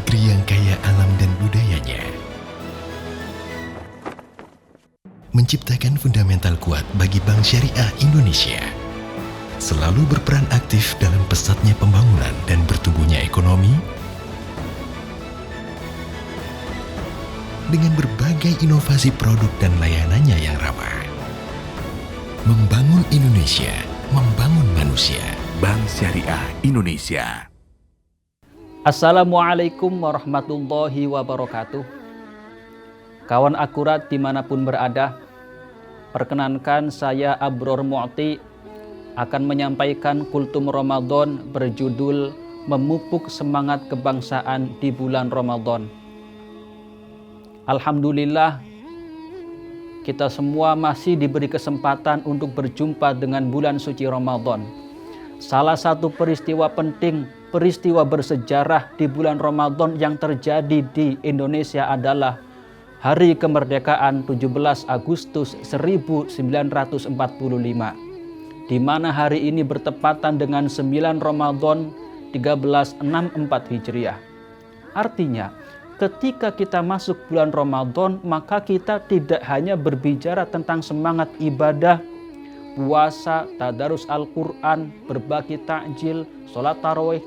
negeri yang kaya alam dan budayanya, menciptakan fundamental kuat bagi Bank Syariah Indonesia, selalu berperan aktif dalam pesatnya pembangunan dan bertumbuhnya ekonomi, dengan berbagai inovasi produk dan layanannya yang ramah. Membangun Indonesia, membangun manusia. Bank Syariah Indonesia. Assalamualaikum warahmatullahi wabarakatuh. Kawan akurat dimanapun berada, perkenankan saya Abror Mu'ti akan menyampaikan kultum Ramadan berjudul Memupuk Semangat Kebangsaan di Bulan Ramadan. Alhamdulillah, kita semua masih diberi kesempatan untuk berjumpa dengan bulan suci Ramadan. Salah satu peristiwa penting, peristiwa bersejarah di bulan Ramadan yang terjadi di Indonesia adalah Hari Kemerdekaan 17 Agustus 1945, di mana hari ini bertepatan dengan 9 Ramadan 1364 Hijriah. Artinya, ketika kita masuk bulan Ramadan, maka kita tidak hanya berbicara tentang semangat ibadah, puasa, tadarus Al-Quran, berbagi takjil, sholat tarawih,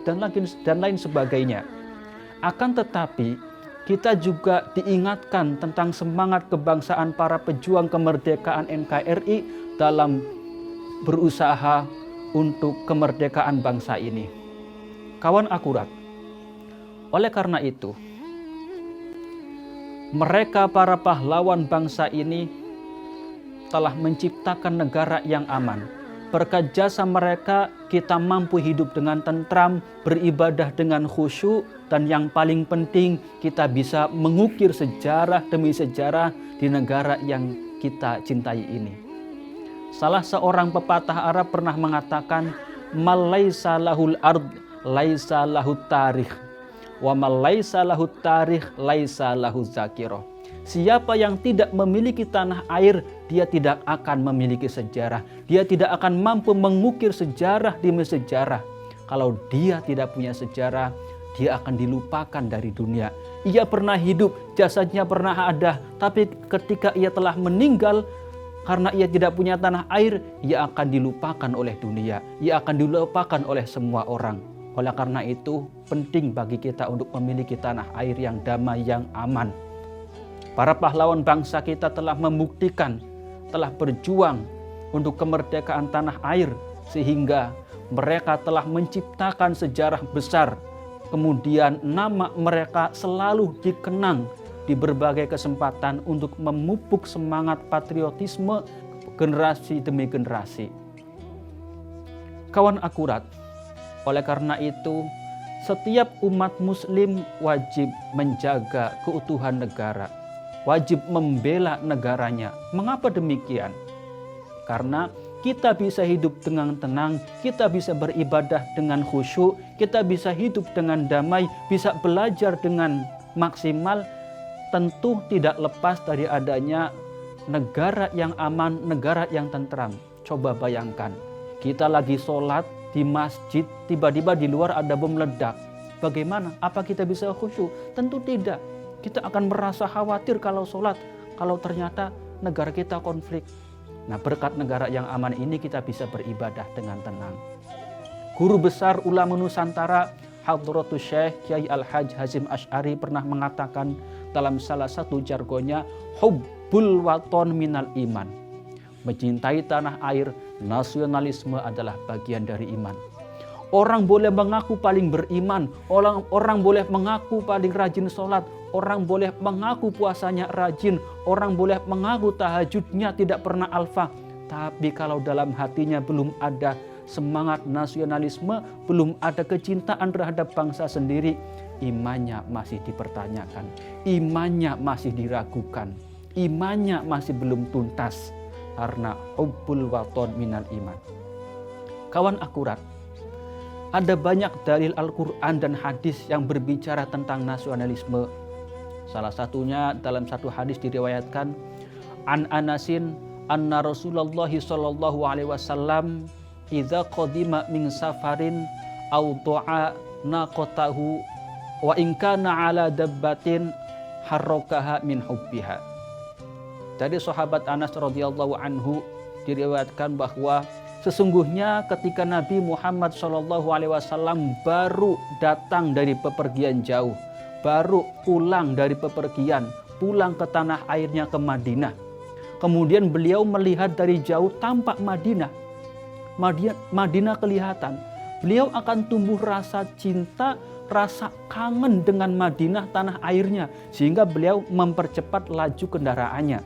dan lain sebagainya. Akan tetapi, kita juga diingatkan tentang semangat kebangsaan para pejuang kemerdekaan NKRI dalam berusaha untuk kemerdekaan bangsa ini. Kawan akurat, oleh karena itu, mereka para pahlawan bangsa ini telah menciptakan negara yang aman. Berkat jasa mereka, kita mampu hidup dengan tentram, beribadah dengan khusyuk, dan yang paling penting, kita bisa mengukir sejarah demi sejarah di negara yang kita cintai ini. Salah seorang pepatah Arab pernah mengatakan, "Mal laisa lahul ard, laisa lahut tarikh. Wa mal laisa lahut tarikh, laisa lahu zakirah." Siapa yang tidak memiliki tanah air, dia tidak akan memiliki sejarah. Dia tidak akan mampu mengukir sejarah demi sejarah. Kalau dia tidak punya sejarah, dia akan dilupakan dari dunia. Ia pernah hidup, jasadnya pernah ada, tapi ketika ia telah meninggal, karena ia tidak punya tanah air, ia akan dilupakan oleh dunia. Ia akan dilupakan oleh semua orang. Oleh karena itu, penting bagi kita untuk memiliki tanah air yang damai, yang aman. Para pahlawan bangsa kita telah membuktikan, telah berjuang untuk kemerdekaan tanah air, sehingga mereka telah menciptakan sejarah besar. Kemudian nama mereka selalu dikenang di berbagai kesempatan untuk memupuk semangat patriotisme generasi demi generasi. Kawan akurat, oleh karena itu, setiap umat muslim wajib menjaga keutuhan negara, wajib membela negaranya. Mengapa demikian? Karena kita bisa hidup dengan tenang, kita bisa beribadah dengan khusyuk, kita bisa hidup dengan damai, bisa belajar dengan maksimal, tentu tidak lepas dari adanya negara yang aman, negara yang tentram. Coba bayangkan, kita lagi sholat di masjid, tiba-tiba di luar ada bom meledak. Bagaimana? Apa kita bisa khusyuk? Tentu tidak. Kita akan merasa khawatir kalau sholat, kalau ternyata negara kita konflik. Nah, berkat negara yang aman ini kita bisa beribadah dengan tenang. Guru besar ulama Nusantara, Hadratus Syekh Kiai Al-Hajj Hasyim Asy'ari pernah mengatakan dalam salah satu jargonnya, hubbul waton minal iman. Mencintai tanah air, nasionalisme adalah bagian dari iman. Orang boleh mengaku paling beriman, orang boleh mengaku paling rajin sholat, orang boleh mengaku puasanya rajin, orang boleh mengaku tahajudnya tidak pernah alfa. Tapi kalau dalam hatinya belum ada semangat nasionalisme, belum ada kecintaan terhadap bangsa sendiri, imannya masih dipertanyakan, imannya masih diragukan, imannya masih belum tuntas, karena hubbul waton minal iman. Kawan akurat, ada banyak dalil Al-Quran dan hadis yang berbicara tentang nasionalisme. Salah satunya dalam satu hadis diriwayatkan, An Anasin anna Rasulullah sallallahu alaihi wasallam idza qadima min safarin aw du'a naqatahu wa in kana ala dabbatin harrakaha min hubbiha. Dari sahabat Anas radhiyallahu anhu diriwayatkan bahwa sesungguhnya ketika Nabi Muhammad SAW baru datang dari bepergian jauh, baru pulang dari bepergian, pulang ke tanah airnya ke Madinah. Kemudian beliau melihat dari jauh tampak Madinah. Madinah kelihatan. Beliau akan tumbuh rasa cinta, rasa kangen dengan Madinah tanah airnya, sehingga beliau mempercepat laju kendaraannya.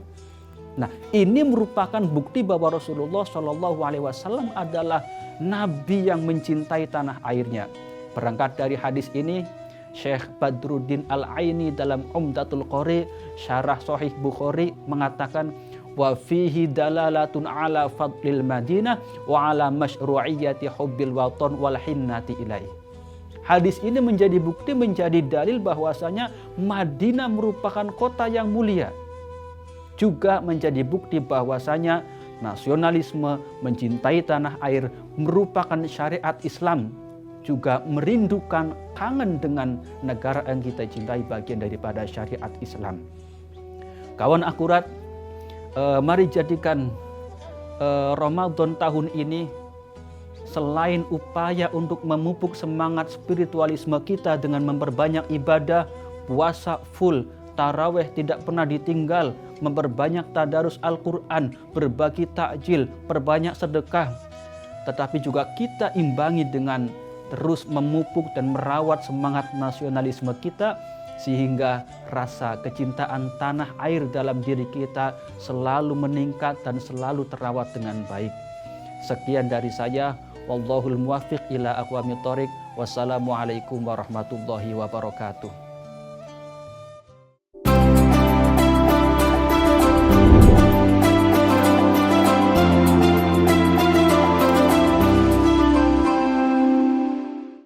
Nah, ini merupakan bukti bahwa Rasulullah SAW adalah Nabi yang mencintai tanah airnya. Berangkat dari hadis ini, Syekh Badruddin Al-Aini dalam Umdatul Qari, Syarah Sahih Bukhari mengatakan, wa fihi dalalatun ala fadlil Madinah wa ala masyru'iyyati hubbil watan wal hinnati ilaih. Hadis ini menjadi bukti, menjadi dalil bahwasanya Madinah merupakan kota yang mulia. Juga menjadi bukti bahwasanya nasionalisme, mencintai tanah air merupakan syariat Islam. Juga merindukan, kangen dengan negara yang kita cintai, bagian daripada syariat Islam. Kawan akurat, mari jadikan Ramadan tahun ini selain upaya untuk memupuk semangat spiritualisme kita dengan memperbanyak ibadah, puasa full, taraweh tidak pernah ditinggal, memperbanyak tadarus Al-Quran, berbagi takjil, perbanyak sedekah. Tetapi juga kita imbangi dengan terus memupuk dan merawat semangat nasionalisme kita, sehingga rasa kecintaan tanah air dalam diri kita selalu meningkat dan selalu terawat dengan baik. Sekian dari saya. Wallahul muwaffiq ila aqwamit thoriq. Wassalamualaikum warahmatullahi wabarakatuh.